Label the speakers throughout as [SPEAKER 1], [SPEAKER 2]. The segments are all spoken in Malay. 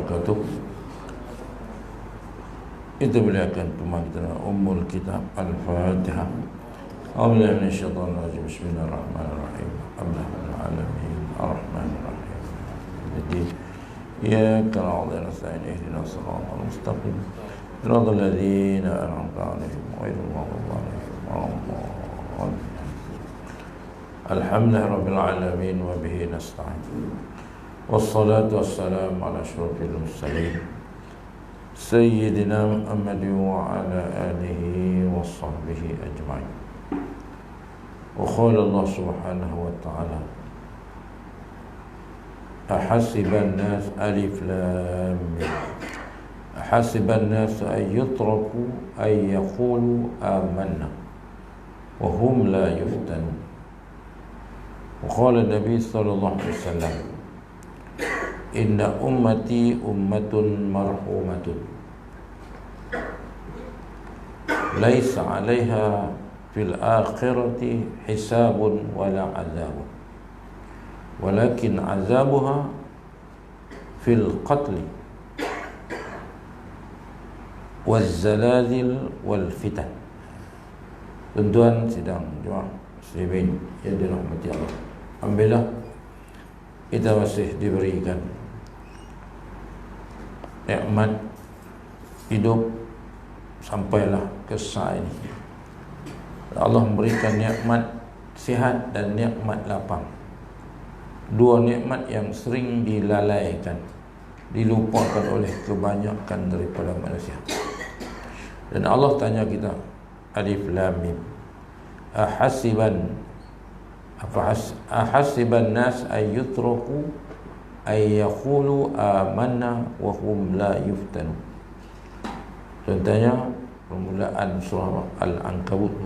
[SPEAKER 1] wabarakatuh. Kita beliakan pemantauan Ummul Kitab Al-Fatihah. A'udzu minasyaitonir rajim. Bismillahirrahmanirrahim. Alhamdulillahil alamin. Arrahmanir rahim. Jadi ya kana Allah nasta'in ihdinas siratal mustaqim. Siratal ladzina an'amta 'alaihim ghairil maghdubi 'alaihim waladdallin. Alhamdulillahirabbil alamin wa bihi nasta'in. Wassalatu wassalamu ala asyrafil mursalin Sayyidina Muhammad wa ala alihi wa sahbihi ajma'in. Wa qala Allah subhanahu wa ta'ala ahasiban nas alif lam mim ahasiban nas ay yutraku ay yaqulu amanna wa hum la yuftanun. Wa qala Nabi sallallahu alaihi wasallam inna ummati ummatun marhumatun laisa 'alaiha fil akhirati hisabun wala 'adzabun walakin 'adzabuha fil qatl waz zalazil wal fitan. Tuan-tuan sidang jemaah muslimin yang dirahmati Allah, alhamdulillah kita masih diberikan nikmat hidup sampailah ke saat ini. Allah memberikan nikmat sihat dan nikmat lapang. Dua nikmat yang sering dilalaikan, dilupakan oleh kebanyakan daripada manusia. Dan Allah tanya kita, alif lam mim, ahasiban nas ay yutraku ay yaqulu amanna wa hum la yuftanun. Contohnya permulaan surah Al-Ankabut,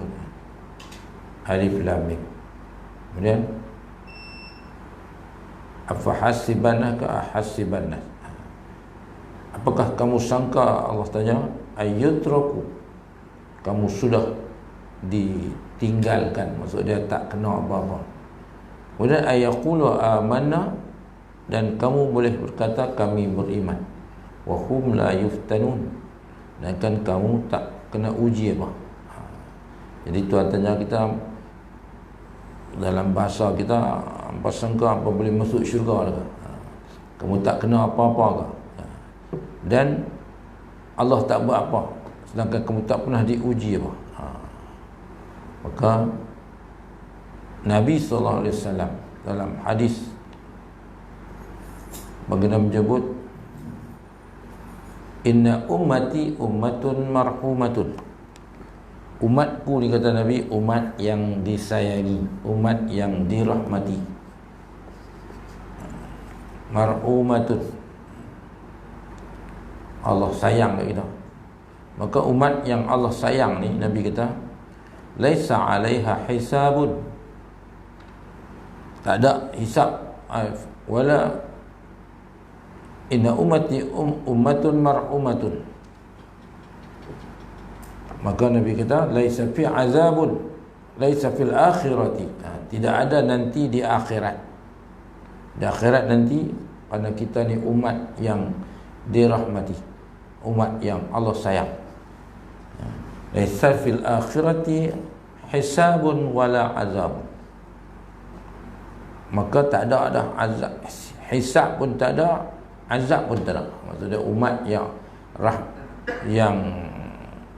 [SPEAKER 1] alif lam mim. Kemudian ahasiban nas, apakah kamu sangka, Allah tanya, ay yutraku, kamu sudah ditinggalkan, maksud dia tak kena apa-apa. Kemudian ayaqulu amanna, dan kamu boleh berkata kami beriman, wa hum la yuftanun, dan kan kamu tak kena uji apa. Jadi Tuhan tanya kita dalam bahasa kita, apa sangka apa boleh masuk syurga ke? Kamu tak kena apa-apa ke? Dan Allah tak buat apa sedangkan kamu tak pernah diuji apa. Maka Nabi SAW dalam hadis baginda menyebut, inna ummati ummatun marhumatun. Umatku, dikata Nabi, umat yang disayangi, umat yang dirahmati. Marhumatun, Allah sayang kat kita. Maka umat yang Allah sayang ni, Nabi kata, laisa 'alaiha hisabun, tak ada hisab, wala inna ummati ummatun marhumatun. Maka Nabi kata laisa fi azabun, laisa fil akhirati, tidak ada nanti di akhirat. Di akhirat nanti, kerana kita ni umat yang dirahmati, umat yang Allah sayang. Laisa fil akhirati hisabun wala azab. Maka tak ada azab, hisab pun tak ada, azab pun tak ada. Maksudnya umat yang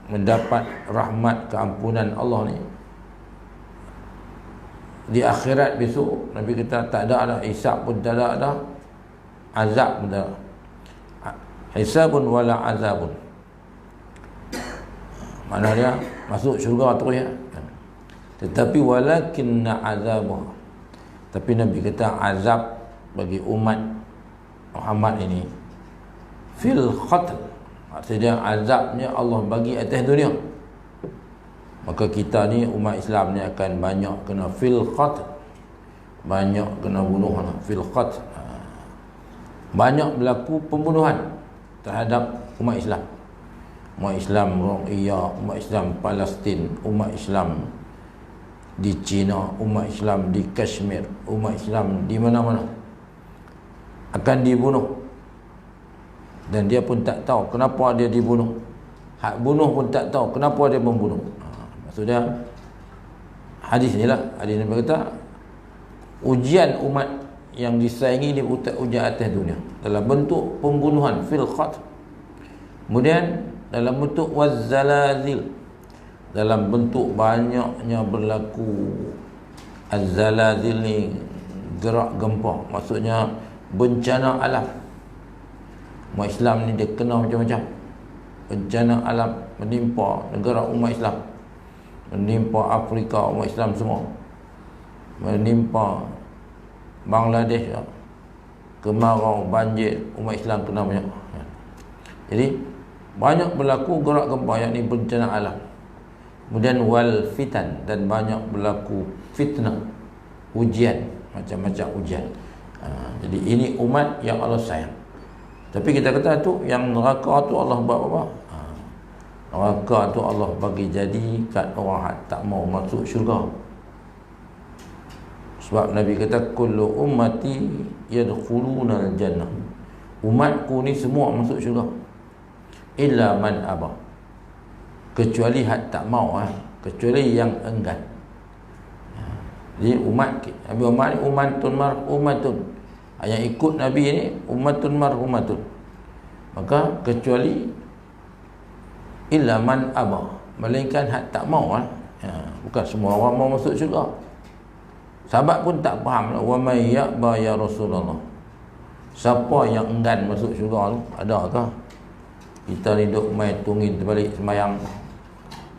[SPEAKER 1] mendapat rahmat keampunan Allah ni di akhirat besok, Nabi kata tak ada hisab pun tak ada, azab pun tak ada. Hisabun wala azabun, maknanya dia masuk syurga terus ya. Tetapi walakinna azabuh, tapi Nabi kata azab bagi umat Muhammad ini fil qatl, maksudnya azabnya Allah bagi atas dunia. Maka kita ni umat Islam ni akan banyak kena fil qatl, banyak kena bunuh fil qatl, banyak berlaku pembunuhan terhadap umat Islam. Umat Islam Rohingya, umat Islam Palestin, umat Islam di China, umat Islam di Kashmir, umat Islam di mana-mana akan dibunuh Dan dia pun tak tahu kenapa dia dibunuh. Hak bunuh pun tak tahu kenapa dia membunuh. Maksudnya hadis ni lah, hadis ni berkata ujian umat yang disaingi di ujian atas dunia dalam bentuk pembunuhan fil khat, kemudian dalam bentuk wazzalazil, dalam bentuk banyaknya berlaku az-zalazil ni, gerak gempa, maksudnya bencana alam. Umat Islam ni dia kena macam-macam bencana alam menimpa negara umat Islam, menimpa Afrika umat Islam semua, menimpa Bangladesh, kemarau, banjir, umat Islam kena banyak. Jadi banyak berlaku gerak gempa, yakni bencana alam. Kemudian wal fitan, dan banyak berlaku fitnah, ujian, macam-macam ujian. Jadi ini umat yang Allah sayang. Tapi kita kata tu yang neraka tu Allah buat apa? Neraka tu Allah bagi jadi kat orang tak mau masuk syurga. Sebab Nabi kata kullu ummati yadkhuluna al-jannah. Umatku ni semua masuk syurga. Illa man aba. Kecuali hak tak mau, kecuali yang enggan. Jadi umat Nabi Muhammad ni ummatun marhumatun. Yang ikut Nabi ni ummatun marhumatun. Maka kecuali illa man aba, melainkan hak tak mau bukan semua orang mau masuk syurga. Sahabat pun tak faham, wa may ya'ba ya Rasulullah. Siapa yang enggan masuk syurga tu? Adakah? Kita ni duk main tungin terbalik sembahyang,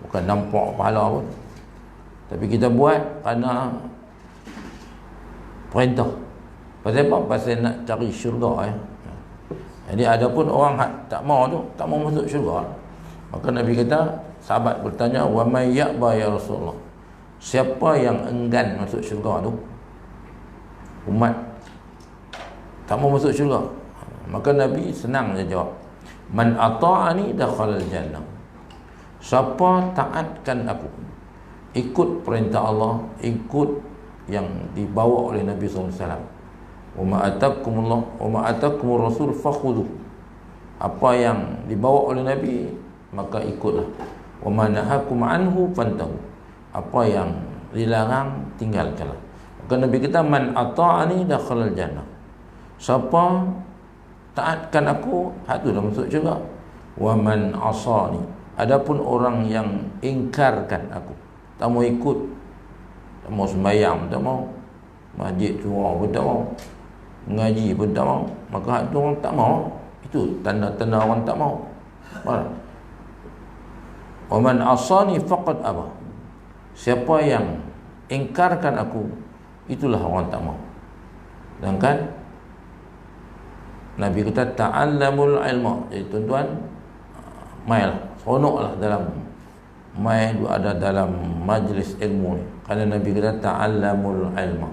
[SPEAKER 1] bukan nampak pahala pun, tapi kita buat kerana perintah. Pasal apa? Pasal nak cari syurga. Jadi ada pun orang tak mau tu, tak mau masuk syurga. Maka Nabi kata, sahabat bertanya, wa may ya'ba ya Rasulullah. Siapa yang enggan masuk syurga tu? Umat tak mau masuk syurga. Maka Nabi senang dia jawab, man ata'ani dakhalal jannah. Siapa taatkan aku, ikut perintah Allah, ikut yang dibawa oleh Nabi SAW. Wa ma atakumullah wa ma atakumur rasul fakhudhu. Apa yang dibawa oleh Nabi maka ikutlah. Wa ma nahakum anhu fantahu. Apa yang dilarang tinggalkanlah. Maka Nabi kita man ata'ani dakhalal jannah. Siapa taatkan aku, hak tu dah masuk juga. Wa man asani. Adapun orang yang ingkarkan aku, tak mau ikut, tak mau sembahyang, tak mau masjid surau pun tak mau, mengaji pun tak mau, maka hak tu orang tak mau. Itu tanda-tanda orang tak mau. Wa man asani faqad aba. Siapa yang ingkarkan aku, itulah orang tak mau. Sedangkan Nabi kata ta'allamul ilma. Jadi tuan-tuan, mailah, seronoklah dalam mai ada dalam majlis ilmu ni. Kerana Nabi kata ta'allamul ilma.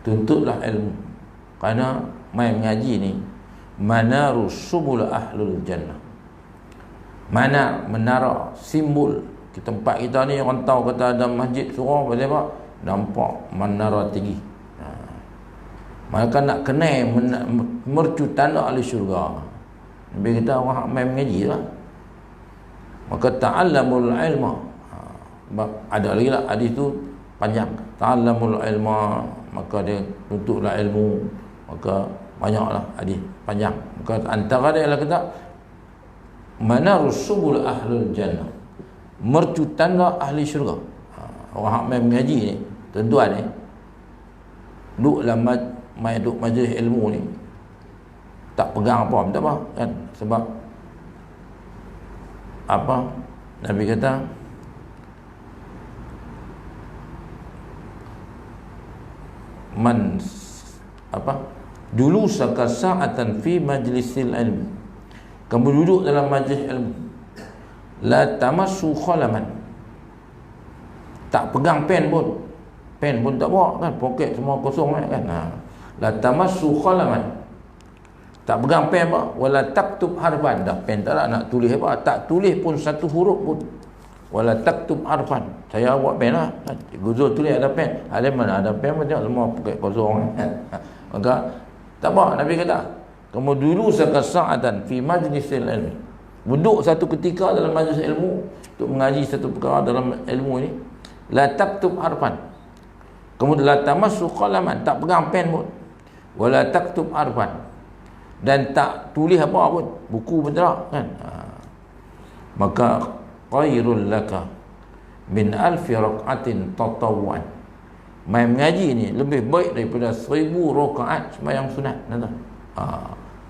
[SPEAKER 1] Tuntutlah ilmu. Kerana mai mengaji ni manaru subul ahlul jannah. Mana menara, simbol di tempat kita ni, orang tahu kata ada masjid surau, pasal apa? Nampak menara tinggi. Maka nak kenal mercu tanda ahli syurga. Nabi kata orang main mengaji lah. Maka ta'allamul ilma. Ada lagi lah hadis tu panjang. Ta'allamul ilma, maka dia tuntutlah ilmu. Maka banyaklah hadis panjang. Maka antara dia lah kata manarus subul ahlul jannah. Mercu tanda ahli syurga. Orang main mengaji ni, tuan-tuan ni, duduk dalam duduk majlis ilmu ni, tak pegang apa, tak apa kan? Sebab apa? Nabi kata man apa? Dulu sakasa'atan fi majlisil ilmi. Kamu duduk dalam majlis ilmu, la tamassu khalaman. Tak pegang pen pun. Pen pun tak bawa kan, poket semua kosong kan. La tamassu khalaman. Tak pegang pen apa, wala taktub harfan. Dah pen tak ada, nak tulis apa, tak tulis pun satu huruf pun. Wala taktub harfan. Saya buat pen lah. Guzul tulis ada pen. Ada mana ada pen macam semua poket kosong kan. Maka tak apa, Nabi kata Kamu dulu sa'atan fi majlisil ilmi. Duduk satu ketika dalam majlis ilmu untuk mengaji satu perkara dalam ilmu ini, la taktub harfan. Kamu la tamassu qalaman, tak pegang pen pun. Wala taktub harfan. Dan tak tulis apa pun, buku pun tak kan. Maka khairul laka min alfi raq'atin tatawwan. Main mengaji ni lebih baik daripada 1000 rakaat sembahyang sunat.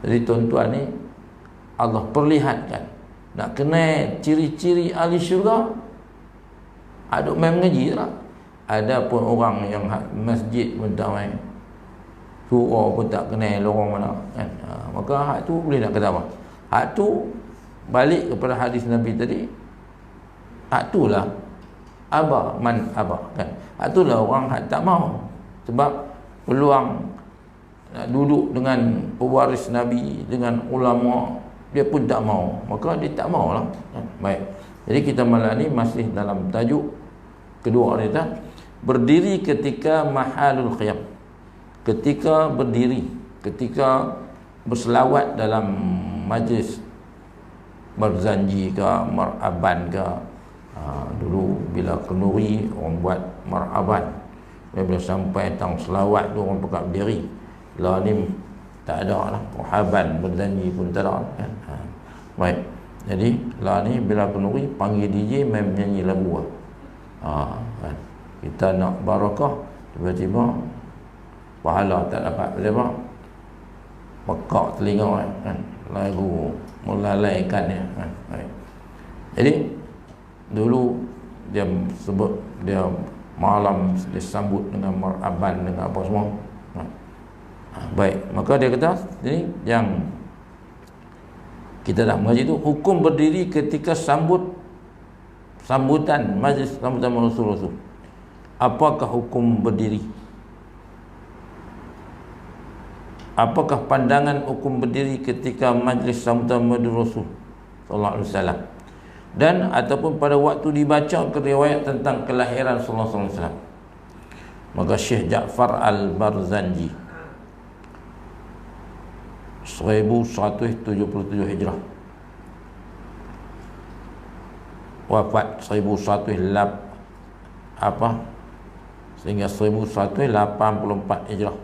[SPEAKER 1] Jadi tuan-tuan ni Allah perlihatkan, nak kenal ciri-ciri ahli syurga, aduk main mengaji tak. Ada pun orang yang masjid pun tak main, surau pun tak kenal lorong mana kan. Maka hak tu boleh nak kata apa? Hak tu balik kepada hadis Nabi tadi. Hak tu lah aba man aba kan. Hak tu lah orang hak tak mau, sebab peluang nak duduk dengan pewaris Nabi, dengan ulama, dia pun tak mau, maka dia tak mau lah kan? Baik, jadi kita malam ni masih dalam tajuk kedua kita, berdiri ketika mahalul qiyam, ketika berdiri, ketika berselawat dalam majlis berzanji ke mar'aban ke. Dulu bila kenduri orang buat mar'aban, bila sampai tang selawat tu orang pekat berdiri. Lah ni tak ada lah, muhaban berjanji pun tak ada kan. Baik, jadi lah ni bila kenduri panggil DJ main menyanyi lagu kan. Kita nak barakah, tiba-tiba pahala tak dapat, apa pekak telinga kan, lagu melalaikan dia kan. Baik, jadi dulu dia sebut, dia malam disambut dengan mar'aban, dengan apa semua. Baik, maka dia kata ini yang kita dah mengaji tu, hukum berdiri ketika sambutan majlis sambutan Rasul. Apakah hukum berdiri? Apakah pandangan hukum berdiri ketika majlis sambutan Rasul sallallahu alaihi wasallam, dan ataupun pada waktu dibaca riwayat tentang kelahiran sallallahu alaihi wasallam? Maka Syekh Ja'far Al-Barzanji 1177 Hijrah, wafat 1100 sehingga 1184 Hijrah,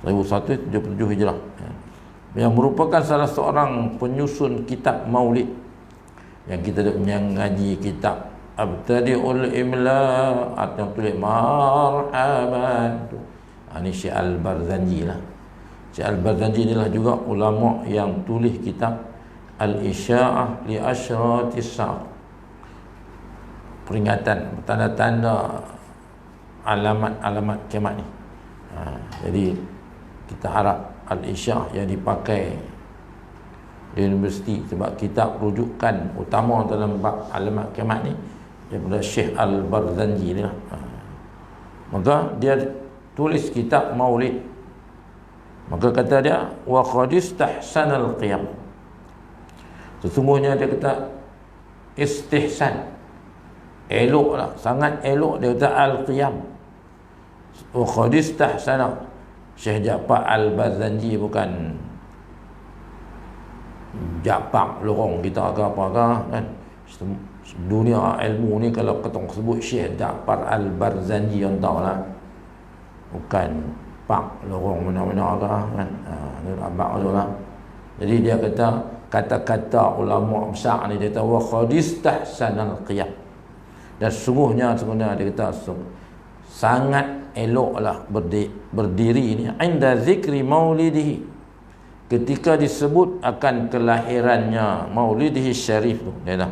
[SPEAKER 1] 1177 Hijrah, yang merupakan salah seorang penyusun kitab maulid yang kita mengaji kitab Abtadi'ul Imla atau tulis marhaban tu. Ini Syekh Al-Barzanji lah. Syekh Al-Barzanji inilah juga ulama yang tulis kitab Al-Isya'ah li Asyratis Sa'ah, peringatan, tanda-tanda alamat-alamat kiamat ni. Jadi kita harap Al-Isya'ah yang dipakai di universiti, sebab kitab rujukan utama dalam bab alamat kiamat ni daripada Syekh Al-Barzanji ni lah. Maka dia tulis kitab maulid. Maka kata dia, wa qad istahsanal qiyam, sesungguhnya dia kata istihsan, elok lah, sangat elok, dia kata al-qiyam. Wa qad istahsana, Syekh Ja'far Al-Barzanji bukan Ja'far lorong kita ke apa ke kan. Dunia ilmu ni kalau ketong sebut Syekh Ja'far Al-Barzanji, yang tahu lah, bukan Pak lorong mana-mana kan. Ni abang tu lah. Jadi dia kata kata-kata ulama besar ni, dia kata wa qad istahsanal qiyam, dan sungguhnya dia kata sangat eloklah berdiri ini inda zikri maulidihi, ketika disebut akan kelahirannya, maulidihi syarif tu. Dia kata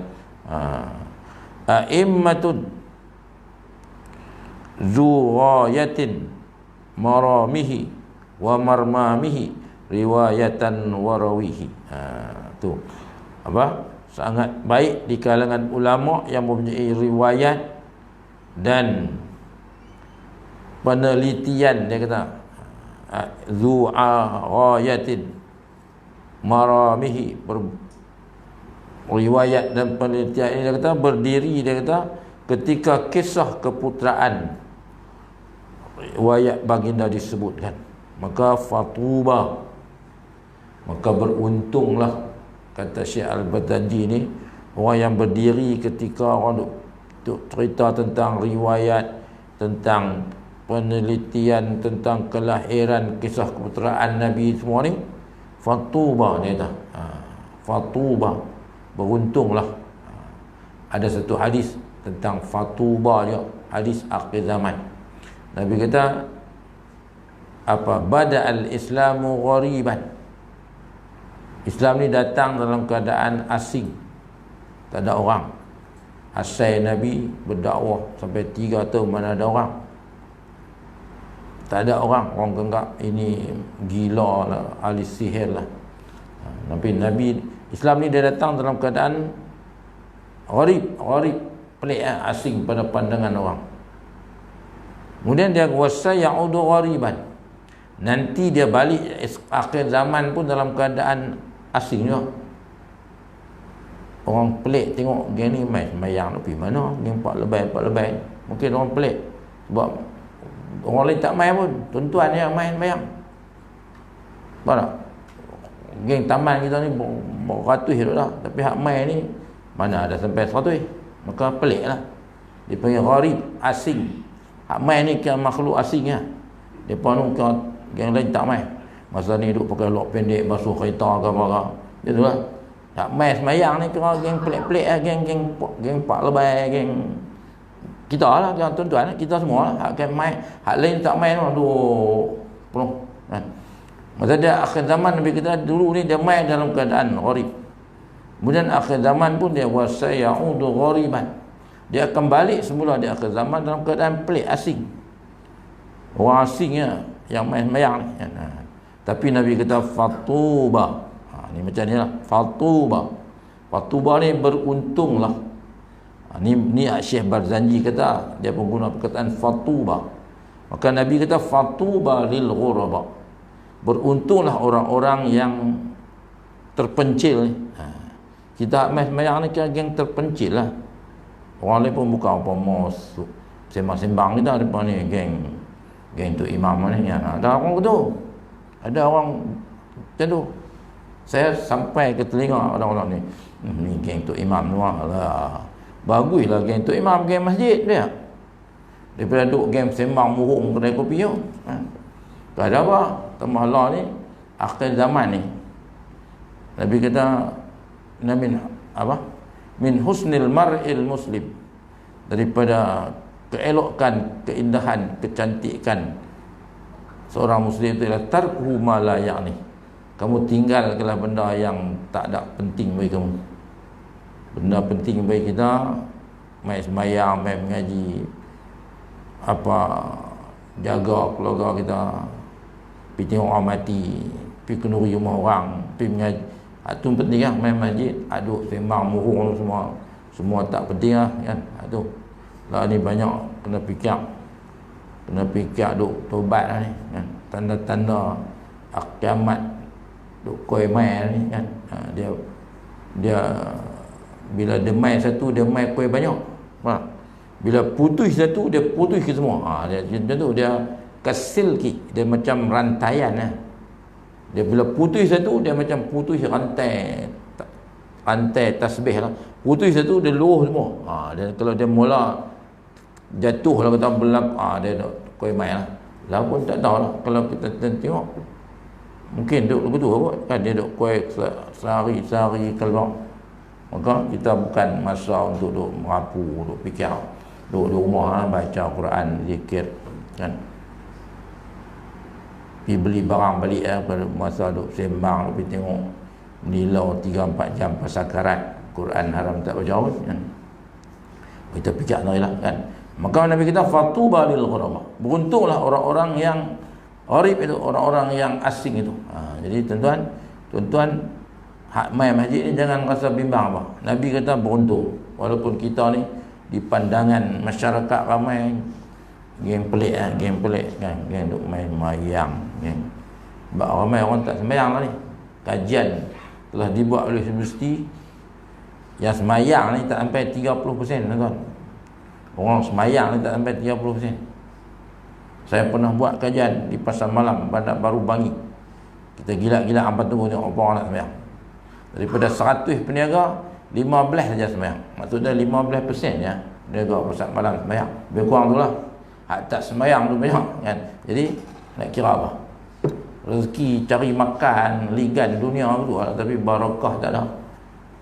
[SPEAKER 1] a'immatun zu ghayatin maramihi wa marmamihi riwayatan warawihi. Tu apa, sangat baik di kalangan ulama yang mempunyai riwayat dan penelitian. Dia kata zu ghayatin maramihi, riwayat dan penelitian ini. Dia kata berdiri, dia kata ketika kisah keputeraan riwayat baginda disebutkan, maka fatuba Maka beruntunglah, kata Syekh Al-Baghdadi ni, orang yang berdiri ketika orang duk cerita tentang riwayat, tentang penelitian, tentang kelahiran, kisah keputeraan Nabi semua ni. Fatuba dia kata, fatuba, beruntunglah. Ada satu hadis tentang fatuba dia, hadis akhir zaman. Nabi kata apa? Bada al-islamu ghariban. Islam ni datang dalam keadaan asing, tak ada orang. Asal Nabi berdakwah sampai 3 tahun, mana ada orang? Tak ada orang. Orang anggap ini gila lah, ahli sihir lah. Tapi Nabi, Islam ni dia datang dalam keadaan gharib, pelik, asing pada pandangan orang. Kemudian dia wasa ya'udu ghariban. Nanti dia balik akhir zaman pun dalam keadaan asing juga. Orang pelik tengok geng ni main semayang nak pergi mana, geng pak lebay. Mungkin orang pelik sebab orang lain tak main pun, tuan-tuan yang main semayang. Faham tak? Geng taman kita ni beratus hidup dah, tapi hak main ni mana ada sampai 100. Maka pelik lah. Dia panggil gharib, asing. Hak main ni kan makhluk asing lah. Dia pun geng lain tak main. Masa ni duk pakai lok pendek, basuh kereta ke apa-apa. Dia tu lah. Tak main semayang ni kira geng pelik-pelik lah. Geng pak lebay, geng kita lah, geng tuan-tuan, kita semua lah. Hak kan main, hak lain tak main lah. Aduh, penuh. Masa dia akhir zaman, Nabi kita dulu ni dia main dalam keadaan gharib. Kemudian akhir zaman pun dia wasa ya'udu ghariban. Dia akan balik semula di akhir zaman dalam keadaan pelik, asing. Orang asingnya yang main semayang ni. Tapi Nabi kata fatuba. Ni macam ni lah, fatuba ni beruntunglah. Ni Syekh Barzanji kata, dia pun guna perkataan fatuba. Maka Nabi kata fatuba lil ghuraba. Beruntunglah orang-orang yang terpencil ni. Kita main semayang ni kan geng terpencil lah. Orang lain pun bukan apa mos sembang-sembang kita depan ni, geng tu imam ni. Ada orang tu, ada orang macam tu. Saya sampai ke telinga orang-orang ni, ni geng tu imam tu lah. Baguslah geng tu imam, geng masjid dia. Daripada duk geng sembang murung kedai kopi tu. Tak ada apa, tambah Allah ni akhir zaman ni. Nabi kata min husnil mar'il muslim, daripada keelokan, keindahan, kecantikan seorang muslim itu adalah tarku ma la ya'ni. Kamu tinggalkanlah benda yang tak ada penting bagi kamu. Benda penting bagi kita, main sembahyang, main mengaji, jaga keluarga kita, pergi tengok orang mati, pergi kenduri rumah orang, pergi mengaji. Itu penting lah, main masjid, aduk sembang murung semua tak penting lah kan. Itu lah ni banyak kena fikir duk tobat lah ni kan. Tanda-tanda kiamat duk koi mai ni kan. Dia bila dia mai satu, dia mai koi banyak. Bila putus satu, dia putus ke semua. Dia macam tu, dia kasilki, dia macam rantaian lah. Dia bila putus satu, dia macam putus rantai tasbih lah. Putus satu, dia luruh semua. Dia, kalau dia mula jatuh lah kata belap, dia koi mai lah. Lah pun tak tahu lah. Kalau kita tengok, mungkin duduk begitu kot kan, dia duduk koi sehari keluar. Maka kita bukan masa untuk duduk merapu, duduk fikir, duduk di rumah baca Quran, zikir kan. Pergi beli barang balik pada masa duduk sembang, pergi tengok nilau 3-4 jam pasal karat Quran haram tak baca kan. Kita fikir lah kan. Maka Nabi kita fatuba lil ghuraba. Beruntunglah orang-orang yang gharib itu, orang-orang yang asing itu. Jadi tuan-tuan hak main masjid ni jangan rasa bimbang apa. Nabi kata beruntung. Walaupun kita ni di pandangan masyarakat ramai geng pelik kan, geng duk main mayang, geng. Sebab ramai orang tak sembahyang lah ni. Kajian telah dibuat oleh universiti yang sembahyang ni tak sampai 30%, tuan-tuan. Orang sembahyang ni tak sampai 30%. Saya pernah buat kajian di Pasar Malam, Bandar Baru Bangi. Kita gila-gila hampa tunggu tengok apa orang nak sembahyang. Daripada 100 peniaga, 15 saja sembahyang. Maksudnya 15% ya peniaga pusat malam sembahyang. Lebih kurang tu lah. Hak tak sembahyang tu banyak kan. Jadi nak kira apa? Rezeki cari makan ligan dunia tu lah, tapi barakah tak ada.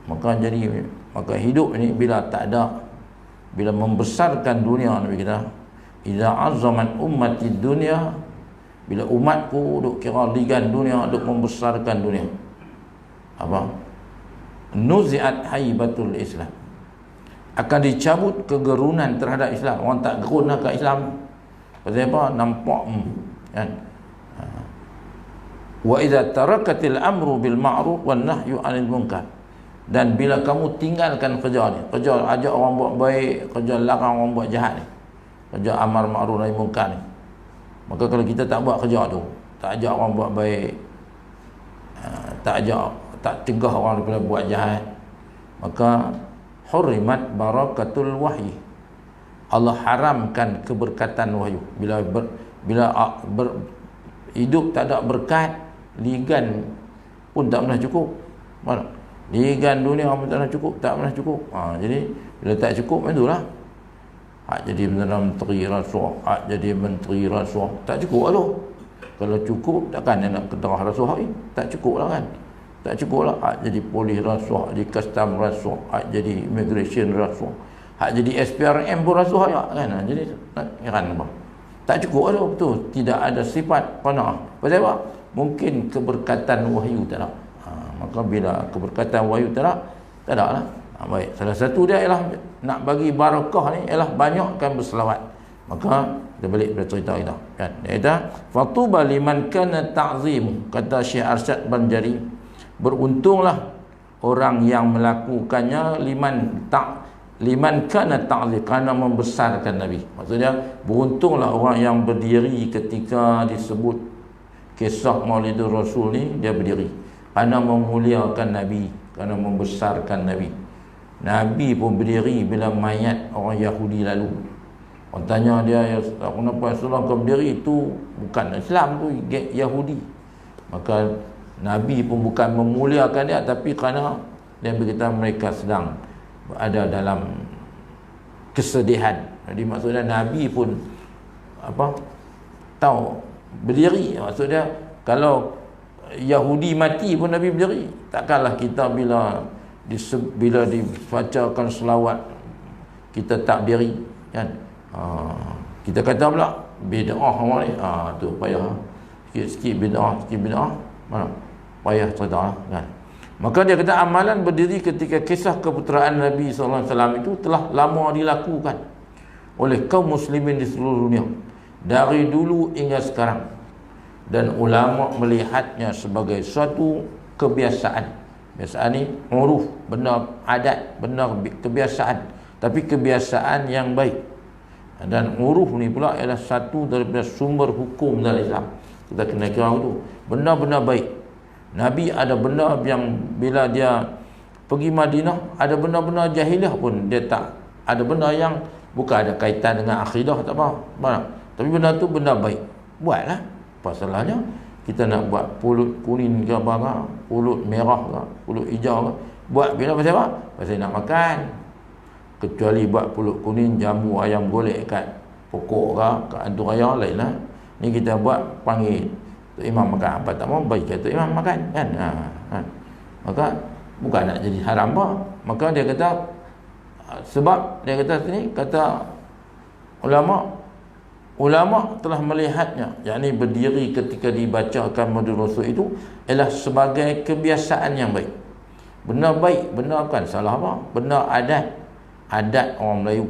[SPEAKER 1] Maka hidup ni bila tak ada, bila membesarkan dunia, Nabi kita, idza azzamat ummati dunya, bila umatku duk kira ligan dunia, duk membesarkan dunia, apa? Nuzi'at haibatul Islam, akan dicabut kegerunan terhadap Islam. Orang tak gerun lah kat Islam. Pasal apa? Nampak kan. Wa idza tarakatil amru bil ma'ruf wan nahyu 'anil munkar, dan bila kamu tinggalkan kerja ni, kerja ajak orang buat baik, kerja larang orang buat jahat ni, kerja amar ma'ruf nahi munkar ni, maka kalau kita tak buat kerja tu, tak ajak orang buat baik, tak cegah orang daripada buat jahat, maka hurrimat barakatul wahyi, Allah haramkan keberkatan wahyu. Bila hidup tak ada berkat, ligan pun tak pernah cukup. Mana? Ligan dunia pun tak pernah cukup, tak pernah cukup. Jadi bila tak cukup, itulah hak jadi menteri rasuah, hak jadi menteri rasuah, tak cukup lah tu. Kalau cukup, takkan dia nak keterah rasuah ni? Tak cukup lah kan. Tak cukup lah. Hak jadi polis rasuah, jadi custom rasuah, hak jadi immigration rasuah, hak jadi SPRM pun rasuah ya kan. Jadi nak heran apa? Tak cukup lah betul. Tidak ada sifat qanaah. Pasal apa? Mungkin keberkatan wahyu tak ada. Maka bila keberkatan wahyu tak ada lah. Baik, salah satu dia ialah nak bagi barakah ni ialah banyakkan berselawat. Maka kita balik pada cerita kita kan. Dia kata fatuba liman kana ta'zim, kata Syekh Arsyad Banjari, beruntunglah orang yang melakukannya liman kana ta'zim, kerana membesarkan Nabi. Maksudnya beruntunglah orang yang berdiri ketika disebut kisah Maulidur Rasul ni, dia berdiri kerana memuliakan Nabi, kerana membesarkan Nabi. Nabi pun berdiri bila mayat orang Yahudi lalu. Orang tanya dia, ya kenapa Rasulullah kau berdiri? Itu bukan Islam, tu Yahudi. Maka Nabi pun bukan memuliakan dia, tapi kerana dia berkata mereka sedang ada dalam kesedihan. Jadi maksudnya Nabi pun tahu berdiri. Maksudnya kalau Yahudi mati pun Nabi berdiri. Takkanlah kita bila dibacakan selawat kita tak berdiri kan. Kita kata pula bid'ah orang ni, tu payah sikit bid'ah mana payah cerita kan. Maka dia kata amalan berdiri ketika kisah keputeraan Nabi SAW itu telah lama dilakukan oleh kaum muslimin di seluruh dunia dari dulu hingga sekarang, dan ulama melihatnya sebagai suatu kebiasaan. Biasaan ni uruf, benda adat, benda kebiasaan, tapi kebiasaan yang baik. Dan uruf ni pula ialah satu daripada sumber hukum dalam Islam. Kita kena kira itu benda-benda baik. Nabi ada benda yang bila dia pergi Madinah, ada benda-benda jahiliah pun dia tak, ada benda yang bukan ada kaitan dengan akidah, tak apa, tapi benda tu benda baik, buatlah. Apa salahnya kita nak buat pulut kuning ke apa, pulut merah ke, pulut hijau ke, buat bila pasal apa? Pasal nak makan. Kecuali buat pulut kuning jamu ayam golek kat pokok ke, kat antu raya, lain lah. Ni kita buat panggil Tok Imam makan, apa tak mau bagi Tok Imam makan kan. Maka bukan nak jadi haram apa. Maka dia kata sebab dia kata sini, kata ulama telah melihatnya, yakni berdiri ketika dibacakan Maulidur Rasul itu ialah sebagai kebiasaan yang baik. Benda baik, benda kan salah apa? Benda adat orang Melayu.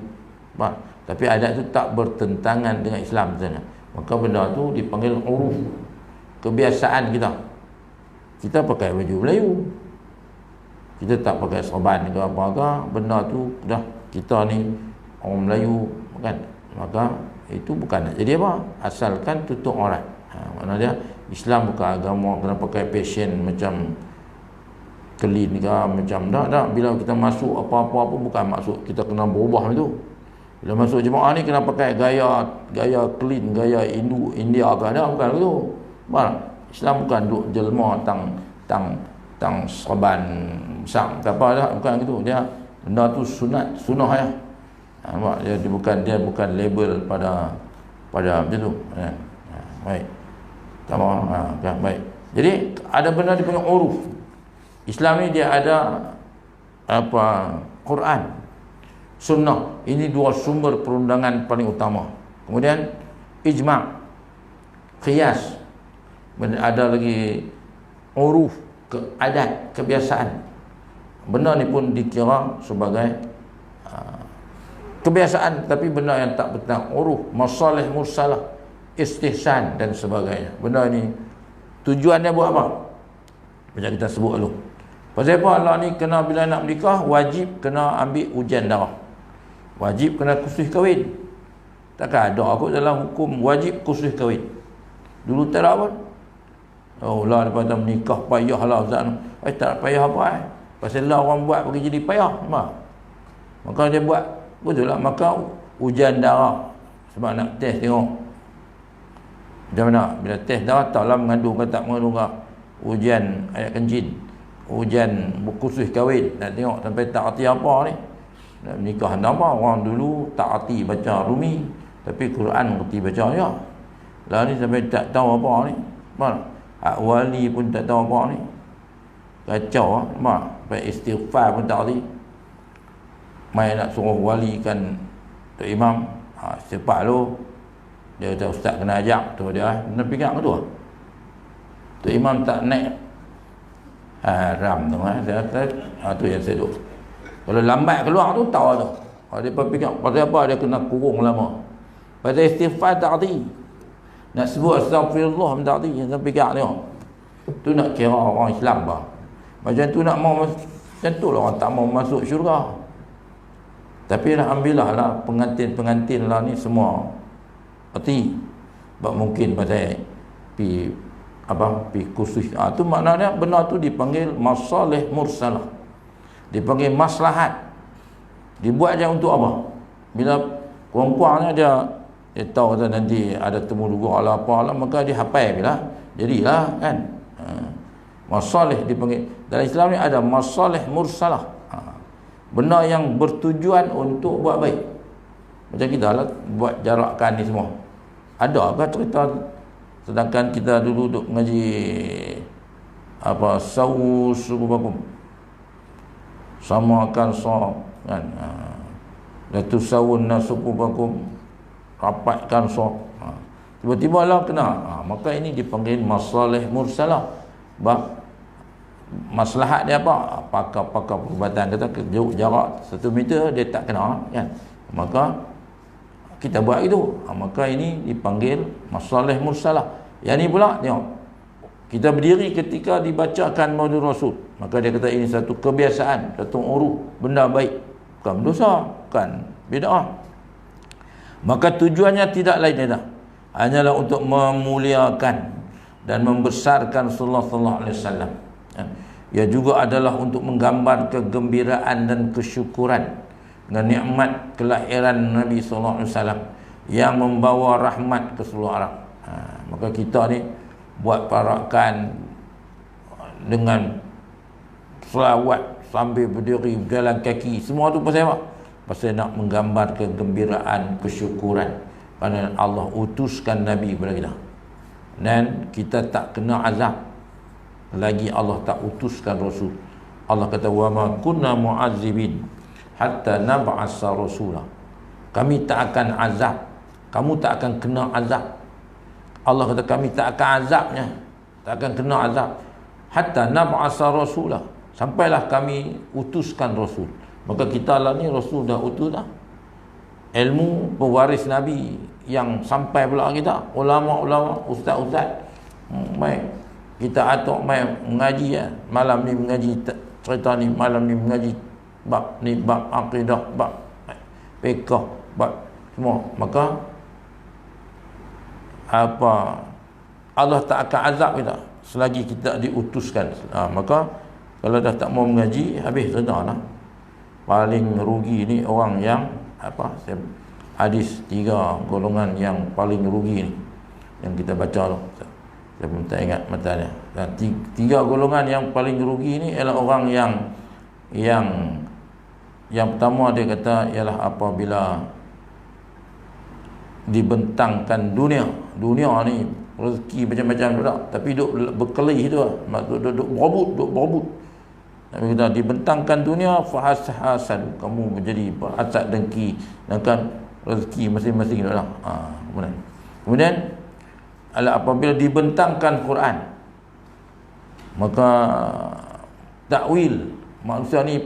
[SPEAKER 1] Tapi adat itu tak bertentangan dengan Islam misalnya. Maka benda tu dipanggil uruf, kebiasaan kita. Kita pakai baju Melayu, kita tak pakai serban ke apa ke, benda tu dah kita ni orang Melayu kan. Maka itu bukan nak jadi apa, asalkan tutup aurat. Maknanya dia Islam bukan agama kena pakai fashion macam clean ke macam dah. Bila kita masuk apa-apa pun bukan maksud kita kena berubah itu. Bila masuk jemaah ni kena pakai gaya clean, gaya India ke, ada bukan begitu. Islam bukan duk jelma tang serban besar ke apa dah, bukan gitu. Dia benda tu sunnah ya. Nampak, dia bukan label pada macam tu. Baik. Tamam. Baik. Jadi ada benda dipanggil uruf. Islam ni dia ada Quran, sunnah. Ini dua sumber perundangan paling utama. Kemudian ijma', qiyas. Ada lagi uruf, adat, kebiasaan. Benda ni pun dikira sebagai kebiasaan, tapi benda yang tak betul, uruf, masalih mursalah, istihsan dan sebagainya. Benda ni tujuannya buat apa? Macam kita sebut dulu. Pasal apa Allah ni kena bila nak menikah wajib kena ambil ujian darah. Wajib kena kusih kahwin. Takkan ada aku dalam hukum wajib kusih kahwin. Dulu tak ada pun. Oh lah daripada menikah payahlah Ustaz. Tak payah apa pasal lah orang buat pergi jadi payah. Maka dia buat betul lah, maka ujian darah sebab nak test tengok macam mana. Bila test darah taklah mengandung ke tak mengandung ke. Ujian ayat kencing, ujian khusus kahwin, nak tengok sampai tak arti apa ni. Nak menikah apa, orang dulu tak arti baca Rumi tapi Quran reti baca ya. Lah ni sampai tak tahu apa ni. Wali pun tak tahu apa ni. Kacau sampai istighfar pun tak arti. Mai nak suruh wali kan Tok Imam, cepat lu. Dia kata ustaz kena ajak tu dia. Nak pegang ke tu? Tok Imam tak naik. Haram tu saya kata tu yang saya duk. Kalau lambat keluar tu tahu tu. Dia pegang pasal apa dia kena kurung lama. Pasal istighfar tak arti. Nak sebut astagfirullah tak arti. Yang pegang tengok. Tu nak kira orang Islam bah. Macam tu nak mau macam tu lah orang tak mau masuk syurga. Tapi alhamdulillah lah pengantin lah ni semua erti. Sebab mungkin pasal pi khusus. Tu maknanya benda tu dipanggil masalih mursalah. Dipanggil maslahat. Dibuat je untuk apa? Bila kurang-kurangnya dia tahu kata nanti ada temu lugu ala apa lah, maka dia hafal bila jadilah kan. Masalih dipanggil. Dalam Islam ni ada masalih mursalah. Benda yang bertujuan untuk buat baik. Macam kita lah buat jarakan ni semua. Ada ke cerita sedangkan kita dulu duduk mengaji sawu sububakum samakan sawab kan, latu sawun nasububakum rapatkan sawab. Tiba-tiba lah kena. Maka ini dipanggil masalih mursalah. Maslahat dia apa? Pakar perubatan kata jarak 1 meter dia tak kena kan. Maka kita buat itu. Maka ini dipanggil masalih mursalah. Yang ni pula tengok. Kita berdiri ketika dibacakan Maulid Rasul. Maka dia kata ini satu kebiasaan, satu uruf, benda baik. Bukan dosa, bukan bid'ah. Maka tujuannya tidak lain adalah hanyalah untuk memuliakan dan membesarkan Rasulullah sallallahu alaihi wasallam. Ia juga adalah untuk menggambar kegembiraan dan kesyukuran dengan nikmat kelahiran Nabi sallallahu alaihi wasallam yang membawa rahmat ke seluruh alam. Maka kita ni buat parakan dengan selawat sambil berdiri, berjalan kaki, semua tu pasal apa? Pasal nak menggambar kegembiraan, kesyukuran kerana Allah utuskan Nabi kepada kita. Dan kita tak kena azab lagi Allah tak utuskan Rasul. Allah kata wa ma kunna mu'azzibin hatta nab'asa rasula. Kami tak akan azab, kamu tak akan kena azab. Allah kata kami tak akan azabnya, tak akan kena azab hatta nab'asa rasula, sampailah kami utuskan Rasul. Maka kita lah ni Rasul dah utus dah. Ilmu pewaris Nabi yang sampai pula kita, ulama-ulama, ustaz-ustaz. Baik, kita atok mai mengaji ya. Malam ni mengaji cerita ni, malam ni mengaji bab ni, bab akidah, bab fiqh, bab semua. Maka Allah tak akan azab kita selagi kita diutuskan. Maka kalau dah tak mau mengaji, habis sedar lah. Paling rugi ni orang yang hadis 3 golongan yang paling rugi ni yang kita baca tu. Saya pun tak ingat matanya. Dan tiga golongan yang paling rugi ni ialah orang yang pertama dia kata ialah apabila dibentangkan dunia ni rezeki macam-macam tu tak, tapi duk berkelih tu lah. Maksud duk berebut. Nabi kata dibentangkan dunia fahashasan, kamu menjadi berhasad dengki dengan rezeki masing-masing tu lah. Kemudian apabila dibentangkan Quran, maka takwil, manusia ni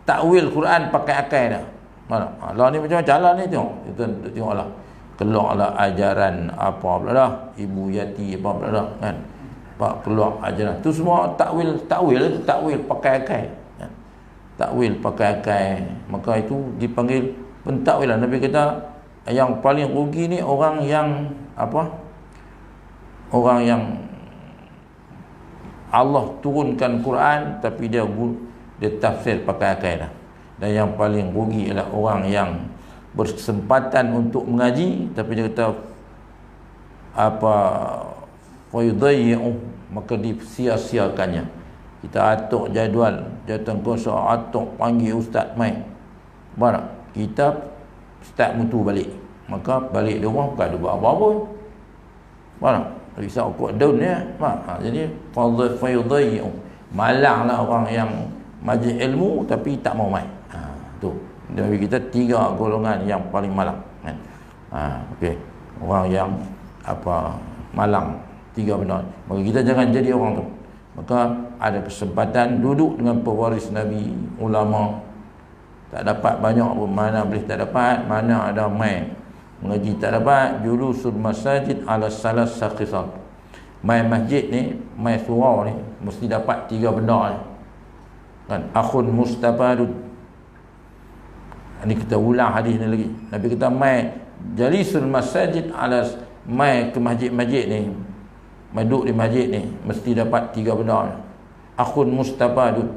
[SPEAKER 1] takwil Quran pakai akal dah. Mana? Allah ni macam-macam lah ni, tengok. Kita tengoklah. Keluarlah ajaran apa pula dah, Ibu Yati apa pula dah kan. Pak keluar ajaran. Tu semua takwil pakai akal. Kan? Takwil pakai akal. Maka itu dipanggil pentakwilan. Nabi kata yang paling rugi ni orang yang apa? Orang yang Allah turunkan Quran tapi dia tafsir pakai akal dah. Dan yang paling rugi ialah orang yang berkesempatan untuk mengaji tapi dia kata apa fayudayyi'u, maka disia-siakannya. Kita atur jadual, jatuh kuasa atur panggil ustaz mai. Barak kita start mutu balik. Maka balik di rumah bukan ada buat apa-apa. Barak risau kuat daun ya. Jadi fayudayyi'u, malanglah orang yang majlis ilmu tapi tak mau mai. Tu Nabi kita tiga golongan yang paling malang kan. Okey, orang yang apa malang, tiga benar. Maka kita jangan jadi orang tu. Maka ada kesempatan duduk dengan pewaris Nabi, ulama. Tak dapat banyak pun, mana boleh tak dapat, mana ada mai mengaji tak dapat. Julusul masajid ala salas saqisat. Mai masjid ni, mai surau ni mesti dapat tiga benda ni. Kan akhun mustafadun. Ini kita ulang hadis ni lagi. Nabi kata mai jalisul masajid ala, mai ke masjid-masjid ni, mai duduk di masjid ni mesti dapat tiga benda. Akhun mustafadun,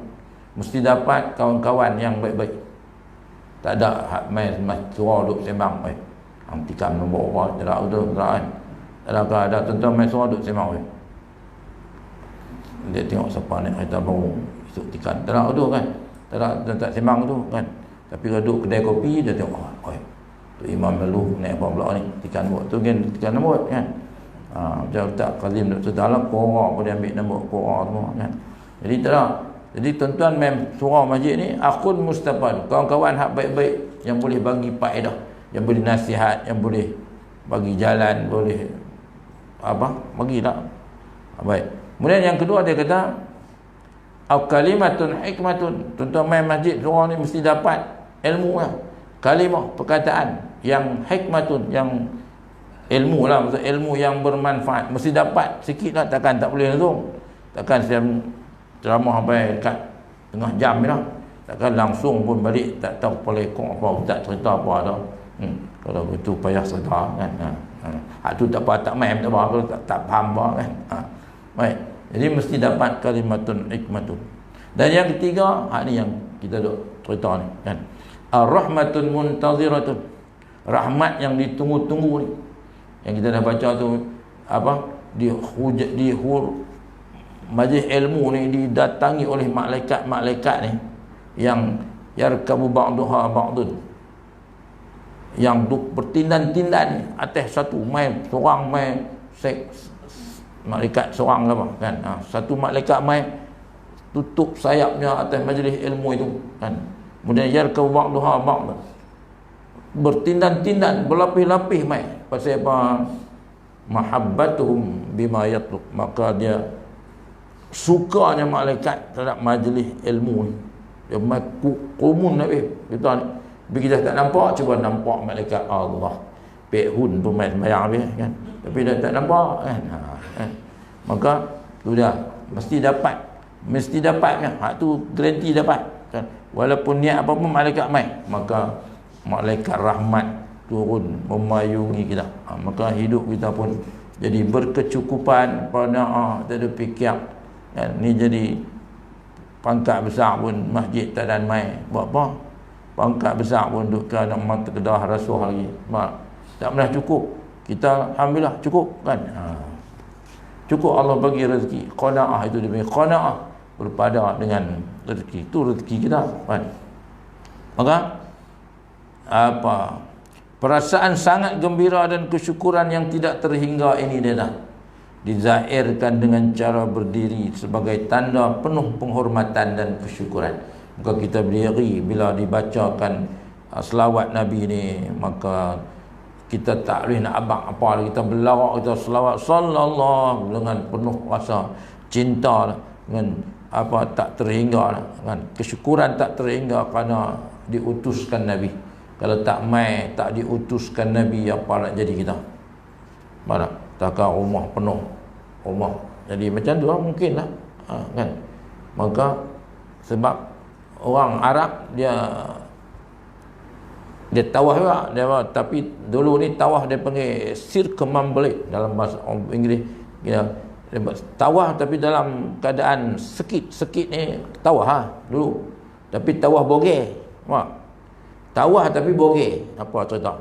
[SPEAKER 1] mesti dapat kawan-kawan yang baik-baik. Tak ada mai surau duduk sembang tikam nombor apa tak ada kan. Ada tuan-tuan mai surau duduk sembang dia tengok siapa naik kereta baru esok tikam tak ada kan. Tak sembang tu kan. Tapi kalau duduk kedai kopi dia tengok tu Imam Lalu naik apa pula ni, tikam nombor tu kan, tikam nombor kan. Macam tak Kazim Dr. Dalam Qura pun dia ambil nombor Qura semua kan. Jadi tak ada. Jadi tuan-tuan mem surau masjid ni akhun mustafad, kawan-kawan hak baik-baik yang boleh bagi faedah, yang boleh nasihat, yang boleh bagi jalan, boleh apa bagilah. Baik. Kemudian yang kedua dia kata au kalimatun hikmatun, tuan-tuan main masjid surau ni mesti dapat ilmu lah. Kalimah, perkataan yang hikmatun, yang ilmu lah, maksud ilmu yang bermanfaat mesti dapat sikit lah, takkan tak boleh langsung. Takkan saya ceramah sampai dekat tengah jam ni lah, takkan langsung pun balik tak tahu pelekong apa, tak cerita apa dah. Kalau itu payah sedar kan. Hak tu tak apa, tak main tak apa, tak faham apa kan. Baik, jadi mesti dapat kalimatun hikmatun. Dan yang ketiga, hak ni yang kita duk cerita ni kan, ar-rahmatun muntaziratun, rahmat yang ditunggu-tunggu ni, yang kita dah baca tu apa, di majlis ilmu ni didatangi oleh malaikat-malaikat ni yang yarkabu ba'duha ba'dun, yang duk bertindan-tindan atas satu mai seorang mai malaikat seorang apa kan. Satu malaikat mai tutup sayapnya atas majlis ilmu itu kan. Kemudian yarkabu ba'duha ba'dun, bertindan-tindan berlapis-lapis mai pasal apa, mahabbatuhum bima yatlub, maka dia sukanya malaikat terhadap majlis ilmu ni. Dia kumun Nabi kita ni, kita tak nampak, cuba nampak malaikat Allah pehun pun main sembahyang habis kan, tapi dia tak nampak kan. Maka tu dah mesti dapat kan, hak tu garanti dapat kan. Walaupun niat apa pun malaikat mai, maka malaikat rahmat turun memayungi kita. Maka hidup kita pun jadi berkecukupan, pada tak ada fikir kan. Ni jadi pangkat besar pun masjid tak ada mai buat apa, pangkat besar pun duk ke nak mata kedah rasuah lagi, tak pernah cukup. Kita alhamdulillah cukup kan. Cukup Allah bagi rezeki. Qanaah itu dia panggil qanaah, berpada dengan rezeki. Itu rezeki kita kan. Maka apa, perasaan sangat gembira dan kesyukuran yang tidak terhingga ini dia dah dizahirkan dengan cara berdiri sebagai tanda penuh penghormatan dan kesyukuran. Maka kita berdiri bila dibacakan selawat Nabi ni, maka kita tak boleh nak abang apa, kita berlawak, kita selawat sallallahu dengan penuh rasa cinta, dengan apa, tak terhingga kan, kesyukuran tak terhingga kerana diutuskan Nabi. Kalau tak mai, tak diutuskan Nabi, apa nak jadi kita? Mana? Takkan rumah penuh, rumah jadi macam tu lah, mungkin lah kan. Maka sebab orang Arab dia tawaf juga dia, tapi dulu ni tawaf dia panggil circumambulate dalam bahasa Inggeris. Dia tawaf tapi dalam keadaan sekit ni tawaf dulu, tapi tawaf bogey. Tawaf tapi bogey. Apa cerita?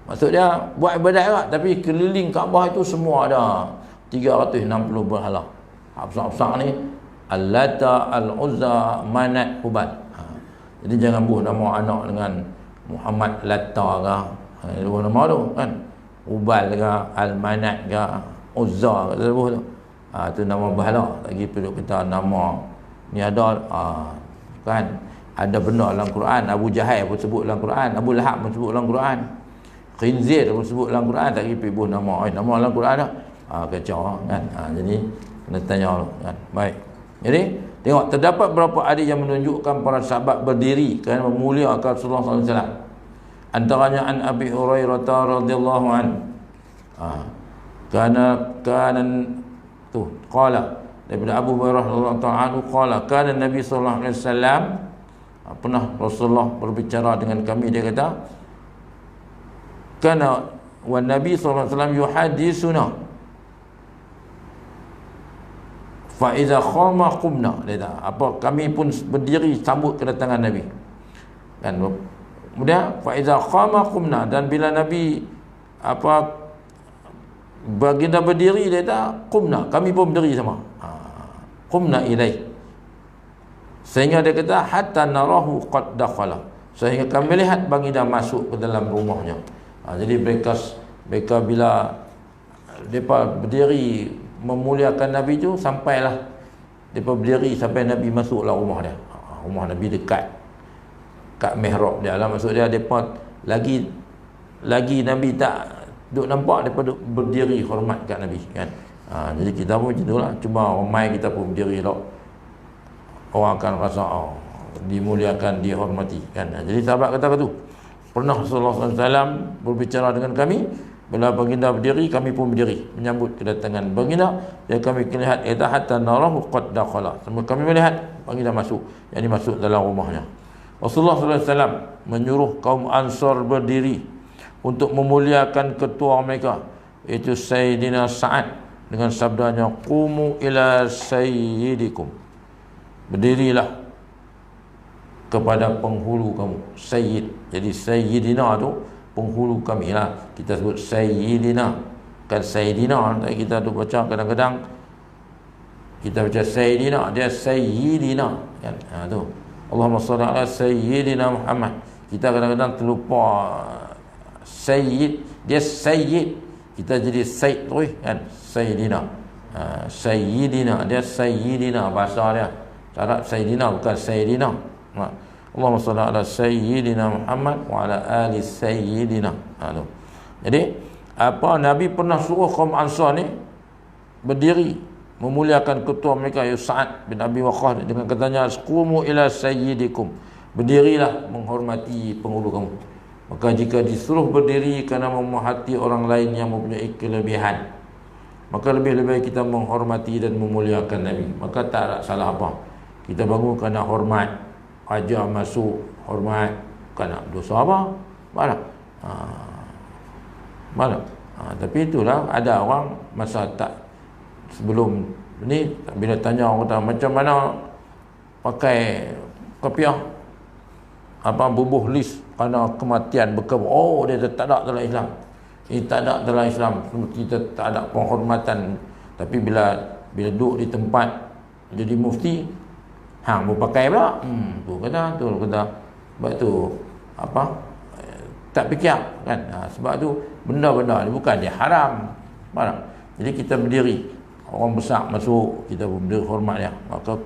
[SPEAKER 1] Maksudnya buat ibadat juga, tapi keliling Kaabah itu semua ada 360 berhala. Besar-besar ni Al-Lata, Al-Uzza, Manat, Hubal. Jadi jangan buh nama anak dengan Muhammad Latta ke, buh nama tu kan. Hubal ke, Al-Manat ke, Uzza ke, buh tu. Tu nama berhala. Lagi perlu kita nama ni ada kan, ada benda dalam Quran. Abu Jahal pun sebut dalam Quran, Abu Lahab pun sebut dalam Quran, Khinzir pun sebut dalam Quran. Tak kira ibu nama nama dalam Quran dah. Kacau kan. Jadi kena tanya kan. Baik. Jadi tengok, terdapat beberapa hadis yang menunjukkan para sahabat berdiri kerana memuliakan Rasulullah SAW. Antaranya an Abi Hurairah radhiyallahu anhu. Kana tu qala, daripada Abu Hurairah radhiyallahu anhu qala kana Nabi sallallahu alaihi wasallam, pernah Rasulullah berbicara dengan kami, dia kata kana wa Nabi sallallahu alaihi wasallam yuhadisuna fa iza khama qumna. Apa, kami pun berdiri sambut kedatangan Nabi kan. Kemudian fa iza khama qumna, dan bila Nabi apa baginda berdiri, dia kata qumna, kami pun berdiri sama. Qumna ilai, sehingga dia kata hatta narahu qad dakhala, sehingga kami lihat baginda masuk ke dalam rumahnya. Jadi mereka bila mereka berdiri memuliakan Nabi tu, sampailah mereka berdiri sampai Nabi masuklah rumah dia. Rumah Nabi dekat kat mihrab dia lah, maksud dia mereka lagi Nabi tak duk nampak, mereka duk berdiri hormat kat Nabi kan. Jadi kita pun macam itulah, cuma ramai kita pun berdiri lah, orang akan rasa dimuliakan, dihormati kan. Jadi sahabat kata tu, pernah Rasulullah SAW berbicara dengan kami, bila baginda berdiri, kami pun berdiri menyambut kedatangan baginda. Dan kami lihat hatta narahu qad dakhala, semua kami melihat baginda masuk, yakni masuk dalam rumahnya. Rasulullah SAW menyuruh kaum Ansar berdiri untuk memuliakan ketua mereka, iaitu Sayyidina Sa'ad, dengan sabdanya qumu ila sayyidikum, berdirilah kepada penghulu kamu, sayyid. Jadi sayyidina tu penghulu kami lah, kita sebut sayyidina kan. Sayyidina kita tu baca kadang-kadang kita baca sayyidina, dia sayyidina kan. Tu Allahumma shalli ala sayyidina Muhammad. Kita kadang-kadang terlupa sayyid, dia sayyid, kita jadi sayyid tu kan, sayyidina. Sayyidina, dia sayyidina, bahasa dia Arab sayyidina, bukan sayyidina. Allahumma salli ala sayyidina Muhammad wa ala ali sayyidina. Jadi apa, Nabi pernah suruh kaum Ansar ni berdiri memuliakan ketua mereka, iaitu Sa'ad bin Abi Waqqas, dengan katanya qumu ila sayyidikum, berdirilah menghormati penghulu kamu. Maka jika disuruh berdiri kerana memerhati orang lain yang mempunyai kelebihan, maka lebih-lebih baik kita menghormati dan memuliakan Nabi. Maka tak ada salah apa. Kita bangun kerana hormat, raja masuk hormat, kerana dosa apa? Mana? Mana? Tapi itulah, ada orang masa tak sebelum ni, bila tanya orang kata macam mana pakai kopiah apa bubuh lis kerana kematian berkebun, dia tak ada dalam Islam. Tak ada dalam Islam. Kita tak ada penghormatan. Tapi bila duduk di tempat jadi mufti, hang berpakai pula. Tu kata. Sebab tu tak fikir kan. Sebab tu benda-benda ni bukan dia haram. Faham? Jadi kita berdiri, orang besar masuk, kita berdiri hormat dia. Maka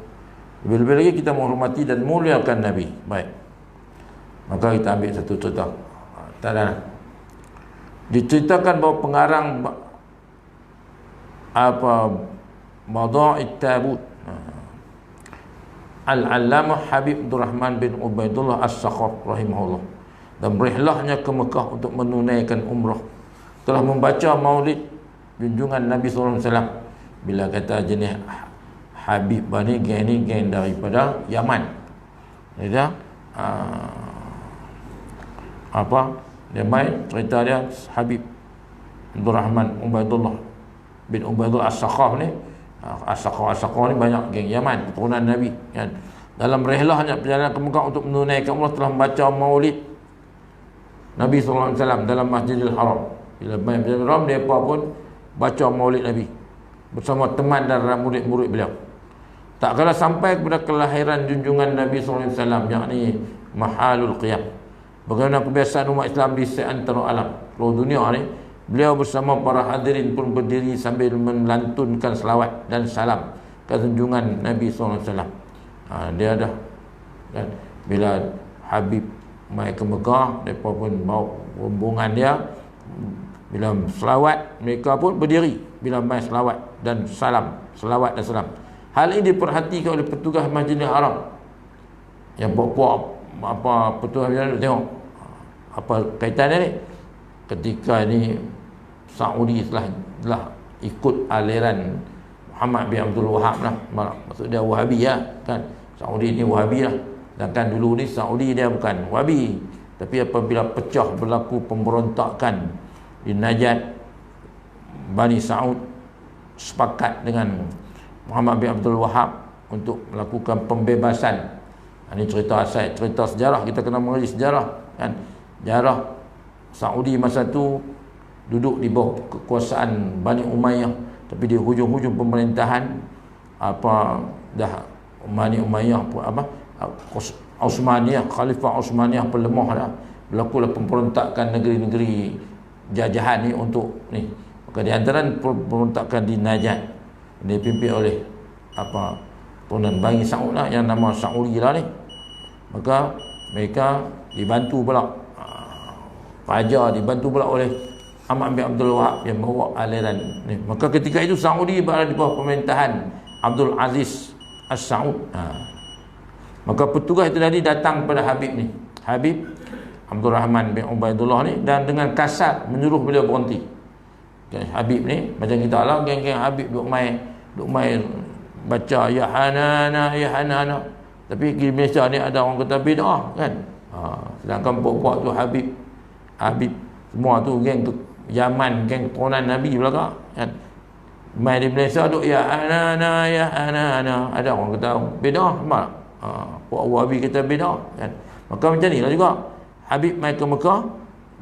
[SPEAKER 1] lebih-lebih lagi kita menghormati dan muliakan Nabi. Baik. Maka kita ambil satu cerita. Tak ada. Diceritakan bahawa pengarang Madha'it Tabut Al-Allamah Habib Abdul Rahman bin Ubaidullah As-Sakhaf rahimahullah, dan berihlahnya ke Mekah untuk menunaikan umrah, telah membaca maulid junjungan Nabi SAW. Bila kata jenis Habib ni geng daripada Yaman. Dia dia main cerita dia Habib Abdul Rahman Ubaidullah bin Ubaidullah As-Sakhaf ni. As-Sakhaf ni banyak geng Yaman, keturunan Nabi kan. Dalam rihlahnya perjalanan ke Mekah untuk menunaikan umrah telah membaca maulid Nabi SAW dalam Masjidil Haram. Bila main Masjidil Haram, mereka pun baca maulid Nabi bersama teman dan murid-murid beliau. Tak kala sampai kepada kelahiran junjungan Nabi SAW, yakni Mahalul Qiyam. Bagaimana kebiasaan umat Islam di seantero alam seluruh dunia ni, beliau bersama para hadirin pun berdiri sambil melantunkan selawat dan salam ke junjungan Nabi SAW. Dia dah kan, bila Habib mai ke Mekah, mereka pun bawa rombongan dia. Bila selawat, mereka pun berdiri bila mai selawat dan salam, selawat dan salam. Hal ini diperhatikan oleh petugas Masjidil Haram. Yang puak-puak petugas dia tengok apa kaitannya ni. Ketika ni Saudi telah ikut aliran Muhammad bin Abdul Wahab lah. Maksud dia Wahabi lah kan. Saudi ni Wahabi lah. Sedangkan dulu ni Saudi dia bukan Wahabi. Tapi apabila pecah berlaku pemberontakan di Najd, Bani Saud sepakat dengan Muhammad bin Abdul Wahab untuk melakukan pembebasan. Ini cerita asal, cerita sejarah. Kita kena mengerti sejarah kan. Sejarah Saudi masa tu duduk di bawah kekuasaan Bani Umayyah, tapi di hujung-hujung pemerintahan Bani Umayyah Osmaniyah, Khalifah Osmaniyah pelemah dah. Berlakulah pemberontakan negeri-negeri jajahan ni untuk ni. Maka di antara pemberontakan di Najd dipimpin oleh turunan Bani Saud lah, yang nama Saudi lah ni. Maka mereka dibantu pula, raja dibantu pula oleh Ahmad bin Abdul Wahab yang bawa aliran ni. Maka ketika itu Saudi berada di bawah pemerintahan Abdul Aziz As-Saud. Maka petugas itu tadi datang pada Habib ni, Habib Abdul Rahman bin Ubaidullah ni, dan dengan kasar menyuruh beliau berhenti. Habib ni macam kita lah, geng-geng Habib duk main baca ya hanana ya hanana. Tapi di Malaysia ni ada orang kata bid'ah kan. Sedangkan puak-puak tu Habib semua tu geng tu Yaman, geng keturunan Nabi belaka kan. Main di Malaysia duk ya hanana ya hanana. Ada orang kata bid'ah, mak. Puak Wahabi kata bid'ah kan. Maka macam ni lah juga. Habib mai ke Mekah,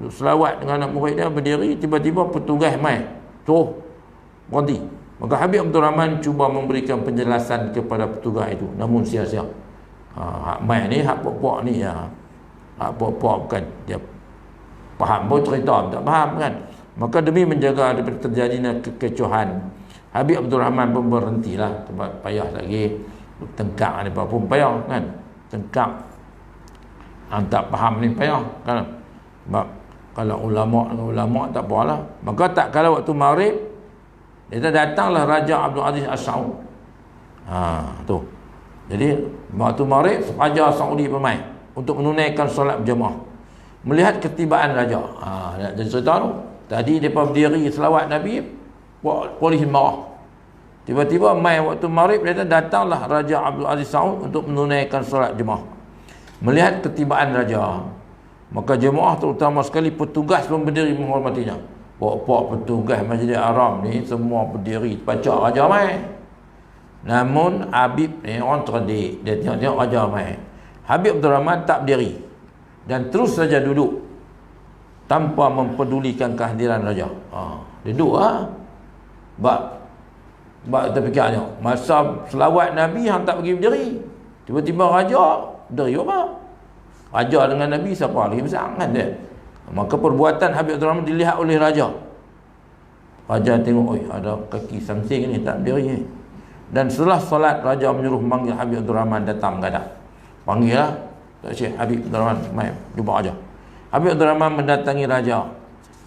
[SPEAKER 1] selawat dengan anak murid dia, berdiri, tiba-tiba petugas mai suruh berhenti. Maka Habib Abdul Rahman cuba memberikan penjelasan kepada petugas itu, namun sia-sia. Hak mai ni, hak puak-puak ni ya. Hak puak-puak bukan dia faham pun cerita, tak faham kan. Maka demi menjaga daripada terjadinya kekecohan, Habib Abdul Rahman pun berhentilah. Sebab payah lagi tengkak ni pun payah kan. Tengkak tak faham ni payah kan. Sebab kalau ulama tak apalah. Maka tak kala waktu maghrib, dia datanglah Raja Abdul Aziz As-Saud. Tu. Jadi waktu maghrib Raja Saudi bermain untuk menunaikan solat berjemaah. Melihat ketibaan raja. Jadi cerita tu. Tadi depa berdiri selawat Nabi, polis marah. Tiba-tiba mai waktu maghrib, dia datanglah Raja Abdul Aziz Saud untuk menunaikan solat jemaah. Melihat ketibaan raja, maka jemaah terutama sekali petugas pun berdiri menghormatinya. Puak-puak petugas Masjidil Haram ni semua berdiri baca raja mai. Namun Habib ni orang cerdik, dia tengok raja mai. Habib Abdul Rahman tak berdiri dan terus saja duduk tanpa mempedulikan kehadiran raja. Dia duduk Bak kita fikirnya, masa selawat Nabi hang tak pergi berdiri. Tiba-tiba raja berdiri apa? Raja dengan Nabi siapa lagi besar kan dia? Maka perbuatan Habib Abdul Rahman dilihat oleh raja. Raja tengok, ada kaki samsing ni tak berdiri ni. Dan setelah solat, raja menyuruh memanggil Habib Abdul Rahman datang menghadap. Panggil lah Syekh Habib Abdul Rahman, mai jumpa raja. Habib Abdul Rahman mendatangi raja.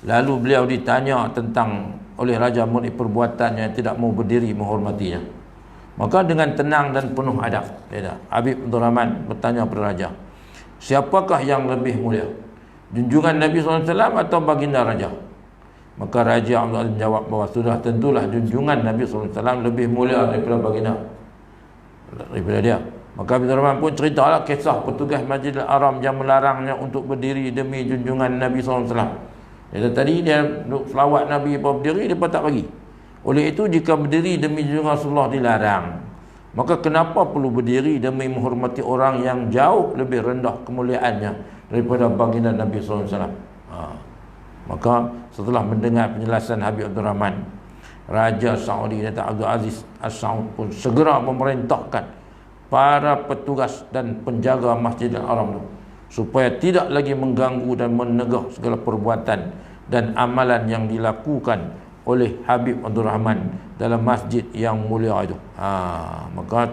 [SPEAKER 1] Lalu beliau ditanya tentang oleh raja mengenai perbuatannya yang tidak mau berdiri menghormatinya. Maka dengan tenang dan penuh adab, Habib Abdul Rahman bertanya kepada raja, siapakah yang lebih mulia, junjungan Nabi SAW atau baginda raja? Maka Raja Abdul Aziz menjawab bahawa sudah tentulah junjungan Nabi SAW lebih mulia daripada baginda, daripada dia. Maka Habib Abdul Rahman pun ceritalah kisah petugas Masjidil Haram yang melarangnya untuk berdiri demi junjungan Nabi SAW. Tadi dia duduk selawat Nabi apa berdiri, dia tak bagi. Oleh itu jika berdiri demi junjungan Rasulullah dilarang, maka kenapa perlu berdiri demi menghormati orang yang jauh lebih rendah kemuliaannya daripada baginda Nabi SAW? Maka setelah mendengar penjelasan Habib Abdul Rahman, Raja Saudi Datuk Abdul Aziz As-Saud pun segera memerintahkan para petugas dan penjaga Masjidil Haram itu supaya tidak lagi mengganggu dan menegah segala perbuatan dan amalan yang dilakukan oleh Habib Abdul Rahman dalam masjid yang mulia itu. Maka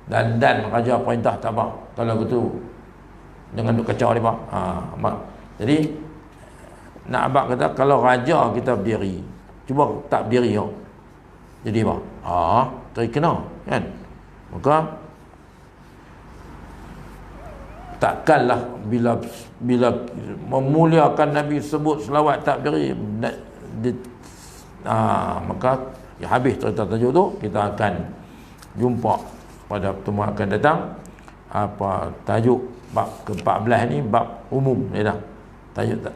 [SPEAKER 1] dan raja perintah tak apa, kalau gitu jangan duk kacau dia pak. Jadi nak abang kata kalau raja kita berdiri, cuba tak berdiri jadi apa? Terkena kan. Maka takkanlah bila memuliakan Nabi sebut selawat tak berdiri, maka habis cerita tajuk tu. Kita akan jumpa pada pertemuan akan datang. Tajuk bab ke-14 ni bab umum dah. Tajuk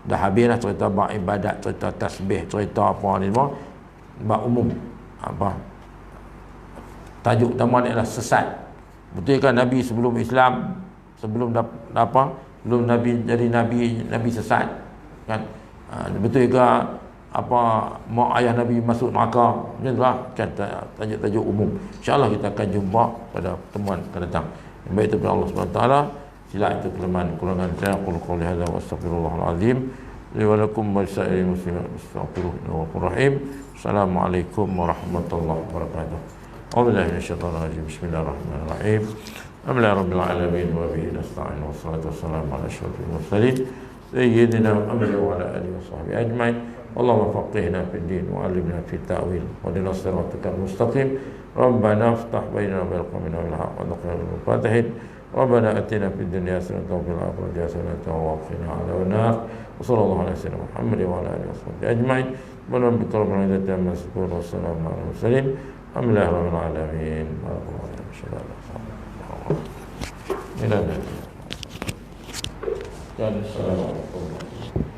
[SPEAKER 1] dah habis dah, cerita bab ibadat, cerita tasbih, cerita apa ni semua. Bab umum tajuk utama adalah sesat. Betul kan Nabi sebelum Islam, sebelum belum Nabi jadi Nabi sesat kan? Betul ke mak ayah Nabi masuk neraka? Macam itulah kan tajuk-tajuk umum. InsyaAllah kita akan jumpa pada pertemuan akan datang. Yang baik daripada Allah SWT. Sila itu kelemahan kurangan saya. Qul qawli hadza wa astaghfirullahal azim li wa lakum wa lisa'iril muslimin astaghfiruhu innahu ghafurur rahim. Assalamualaikum warahmatullahi wabarakatuh. A'udzubillahi minasyaitonir rajim. Bismillahirrahmanirrahim. Alhamdulillahi rabbil alamin wa bihi nasta'in wassalatu wassalamu ala asyrafil mursalin sayyidina Muhammad wa ala alihi washabbihi ajmain. Allahumma faqihna fid din wa 'allimna fit ta'wil wa hdina siratal mustaqim. Rabbana iftah bainana wa bain qawmina bil haqq wa aqimna al-fatihin. Rabbana atina fid dunya hasanatan wa fil akhirati hasanatan wa qina adhaban nar. Wa sallallahu ala sayyidina Muhammad wa ala alihi washabbihi ajmain. Wa rabbika rabbil izzati amma yasifun wa salamun ala al-mursalin. Alhamdulillahi rabbil alamin. Assalamualaikum.